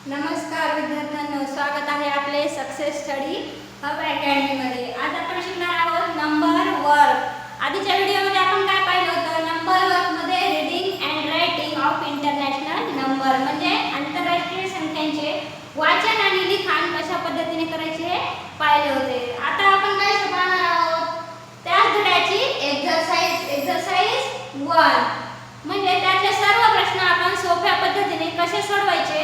नमस्कार विद्यार्थ्यांनो, स्वागत आहे आपले सक्सेस स्टडी हब अकॅडमीमध्ये। आज आपण शिकणार आहोत नंबर वर्क। आधीच्या व्हिडिओमध्ये आपण काय पाहिलं होतं? नंबर वर्कमध्ये reading and writing of international number म्हणजे आंतरराष्ट्रीय संख्यांचे वाचन आणि लिखाण कशा पद्धतीने करायचे हे पाहिले होते। आता आपण काय शिकणार आहोत? त्याच धड्याची एक्सरसाइज 1 म्हणजे त्यातले सर्व प्रश्न आपण सोप्या पद्धतीने कसे सोडवायचे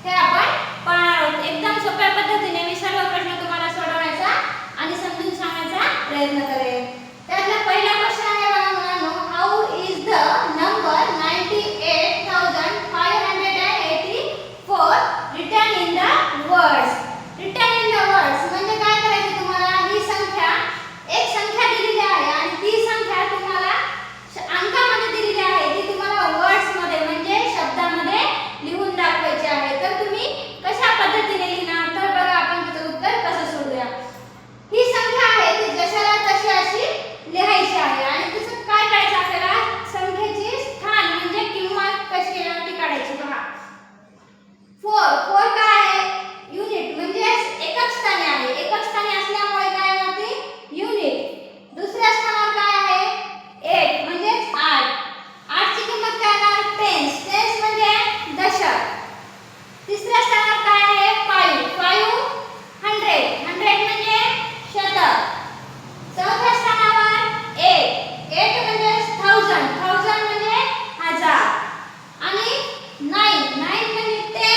हे आपण पाहणार आहोत। एकदम सोप्या पद्धतीने मी सर्व प्रश्न तुम्हाला सोडवण्याचा आणि समजून सांगण्याचा प्रयत्न करेन। त्यातला पहिला प्रश्न आहे बघा मुलांनो, how is the number 98,584 written in the words. Written in the words म्हणजे काय करायचे तुम्हाला? ही संख्या एक संख्या दिलेली आहे आणि ती संख्या तुम्हाला अंकामध्ये दिलेली आहे, ती तुम्हाला वर्ड्स मध्ये म्हणजे शब्दामध्ये लिहून दाखवायची आहे। तर तुम्ही कशा पद्धतीने लिहिणार? तर बघा आपण त्याचं उत्तर कसं सोडूया। ही संख्या आहे ती जशाला तशी अशी लिहायची आहे आणि तिचं काय करायचं आपल्याला? संख्येची स्थान म्हणजे किंमत कशी आहे ती काढायची। बघा 4 काय आहे? युनिट म्हणजे एकक स्थानी आहे। एकक स्थानी असल्यामुळे काय होते? युनिट। दुसऱ्या स्थानावर काय आहे? 8 म्हणजे 8 ची किंमत काय येणार? टेन्स। टेन्स म्हणजे दशक। तिसऱ्या स्थानावर काय आहे? 5 100 म्हणजे शतक। चौथ्या स्थानावर 8 म्हणजे 1000 म्हणजे हजार। आणि 9 म्हणजे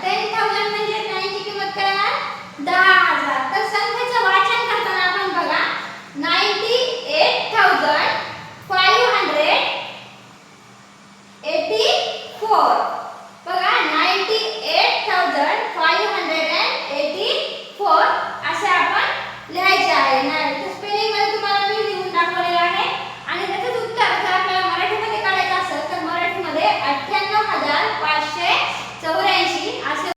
10,000 म्हणजे 9 ची किंमत काय येणार? 10,000। तर संख्येचं वाचन करताना आपण बघा 98,584 बघा 98,584